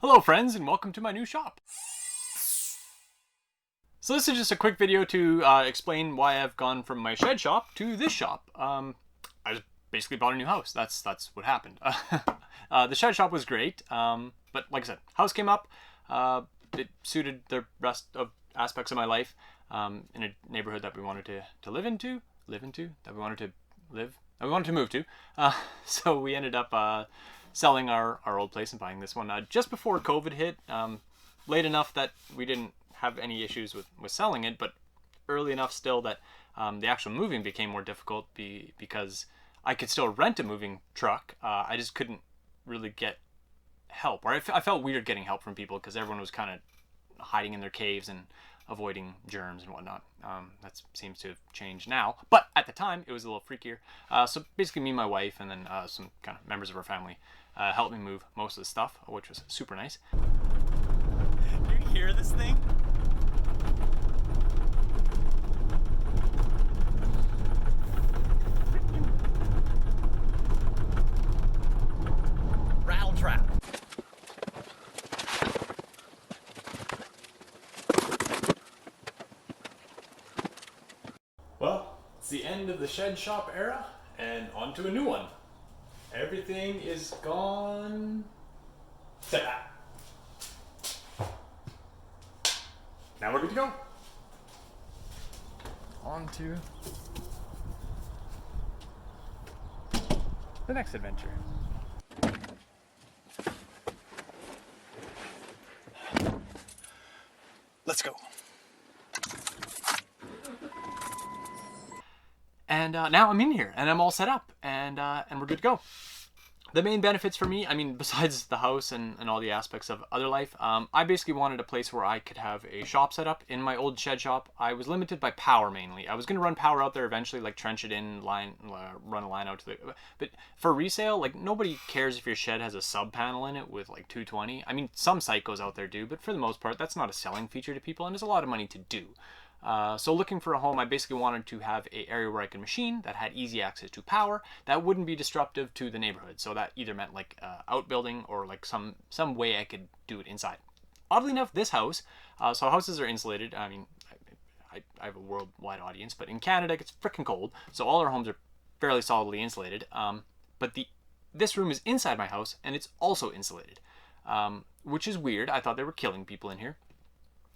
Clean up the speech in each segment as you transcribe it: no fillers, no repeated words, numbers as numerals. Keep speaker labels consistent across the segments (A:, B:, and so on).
A: Hello friends and welcome to my new shop. So this is just a quick video to explain why I've gone from my shed shop to this shop. I just basically bought a new house. That's what happened. The shed shop was great, but like I said, house came up. It suited the rest of aspects of my life in a neighborhood that we wanted to live into, that we wanted to move to. So we ended up selling our old place and buying this one just before COVID hit, late enough that we didn't have any issues with selling it, but early enough still that the actual moving became more difficult because I could still rent a moving truck. I just couldn't really get help, or I felt weird getting help from people because everyone was kind of hiding in their caves and avoiding germs and whatnot. That seems to have changed now, but at the time it was a little freakier. So basically me and my wife and then some kind of members of our family helped me move most of the stuff, which was super nice. Do you hear this thing? Rattle trap. Well, it's the end of the shed shop era and on to a new one. Everything is gone. Ta-da! Now we're good to go. On to the next adventure. Let's go. And now I'm in here and I'm all set up and we're good to go. The main benefits for me, I mean, besides the house and all the aspects of other life, I basically wanted a place where I could have a shop set up. In my old shed shop, I was limited by power mainly. I was going to run power out there eventually, like trench it in, run a line out to the... But for resale, like nobody cares if your shed has a sub panel in it with like 220. I mean, some psychos out there do, but for the most part, that's not a selling feature to people and there's a lot of money to do. So looking for a home, I basically wanted to have an area where I could machine that had easy access to power that wouldn't be disruptive to the neighborhood. So that either meant like outbuilding or like some way I could do it inside. Oddly enough, this house, so houses are insulated. I mean, I have a worldwide audience, but in Canada it gets freaking cold, so all our homes are fairly solidly insulated. But this room is inside my house and it's also insulated, which is weird. I thought they were killing people in here.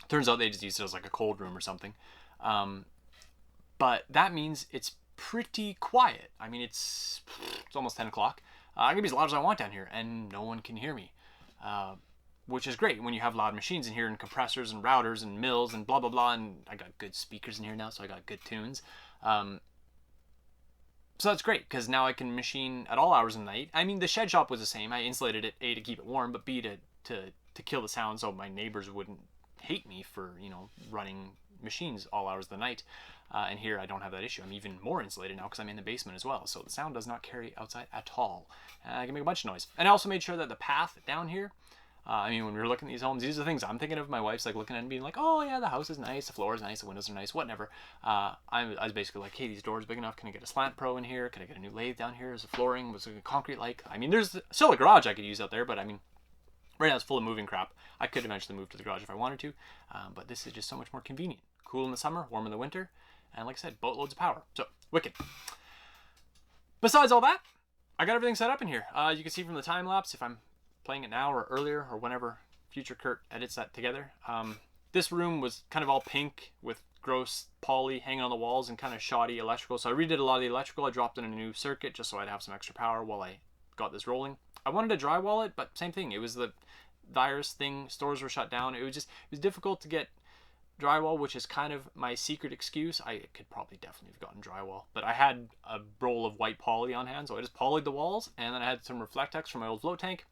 A: Turns out they just used it as like a cold room or something. But that means it's pretty quiet. I mean, it's almost 10 o'clock. I can be as loud as I want down here and no one can hear me. Which is great when you have loud machines in here and compressors and routers and mills and blah, blah, blah. And I got good speakers in here now, so I got good tunes. So that's great because now I can machine at all hours of the night. I mean, the shed shop was the same. I insulated it, A, to keep it warm, but B, to kill the sound so my neighbors wouldn't hate me for, you know, running machines all hours of the night. And here I don't have that issue. I'm even more insulated now because I'm in the basement as well, so the sound does not carry outside at all. I can make a bunch of noise. And I also made sure that the path down here, I mean, when we were looking at these homes, these are the things I'm thinking of. My wife's like looking at it and being like, oh yeah, the house is nice, the floor is nice, the windows are nice, whatever. I was basically like, hey, these doors big enough? Can I get a slant pro in here? Can I get a new lathe down here? Is the flooring, was it concrete like? I mean, there's still a garage I could use out there, but I mean, right now it's full of moving crap. I could eventually move to the garage if I wanted to, but this is just so much more convenient. Cool in the summer, warm in the winter, and like I said, boatloads of power. So, wicked. Besides all that, I got everything set up in here. You can see from the time lapse if I'm playing it now or earlier or whenever future Kurt edits that together. This room was kind of all pink with gross poly hanging on the walls and kind of shoddy electrical. So I redid a lot of the electrical. I dropped in a new circuit just so I'd have some extra power while I got this rolling. I wanted to drywall it, but same thing. It was the virus thing. Stores were shut down. It was difficult to get drywall, which is kind of my secret excuse. I could probably definitely have gotten drywall, but I had a roll of white poly on hand, so I just polyed the walls, and then I had some Reflectex from my old float tank.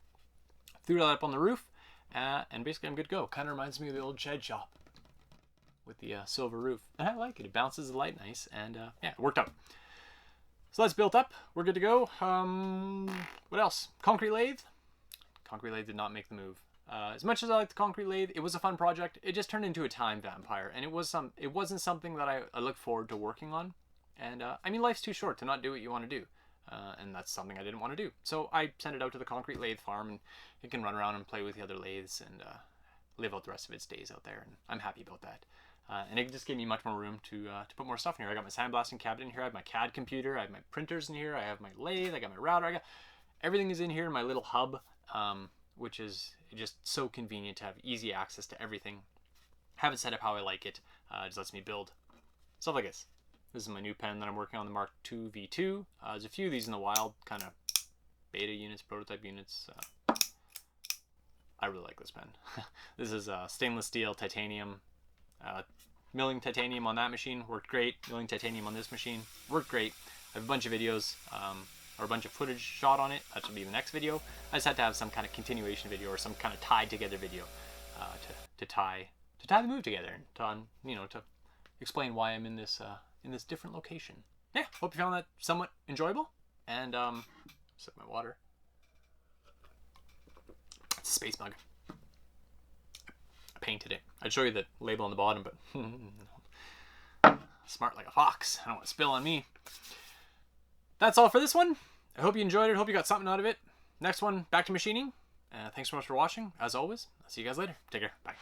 A: Threw that up on the roof, and basically I'm good to go. Kind of reminds me of the old shed shop with the silver roof. And I like it. It bounces the light nice, and yeah, it worked out. So that's built up. We're good to go. What else? Concrete lathe. Concrete lathe did not make the move. As much as I like the concrete lathe, it was a fun project. It just turned into a time vampire, and it wasn't something that I look forward to working on. And I mean, life's too short to not do what you want to do. and that's something I didn't want to do. So I sent it out to the concrete lathe farm, and it can run around and play with the other lathes and live out the rest of its days out there, and I'm happy about that. And it just gave me much more room to put more stuff in here. I got my sandblasting cabinet in here, I have my CAD computer, I have my printers in here, I have my lathe, I got my router, I got everything is in here in my little hub, which is just so convenient to have easy access to everything. Have it set up how I like it. It just lets me build stuff like this. This is my new pen that I'm working on, the Mark II V2. There's a few of these in the wild, kind of beta units, prototype units. I really like this pen. This is stainless steel, titanium. Milling titanium on that machine worked great. Milling titanium on this machine worked great. I have a bunch of videos or a bunch of footage shot on it. That should be the next video. I just had to have some kind of continuation video or some kind of tied together video to tie the move together and to explain why I'm in this different location. Yeah, hope you found that somewhat enjoyable. And sip my water. It's a space mug. I painted it. I'd show you the label on the bottom, but smart like a fox. I don't want to spill on me. That's all for this one. I hope you enjoyed it. Hope you got something out of it. Next one, back to machining. Thanks so much for watching. As always, I'll see you guys later. Take care. Bye.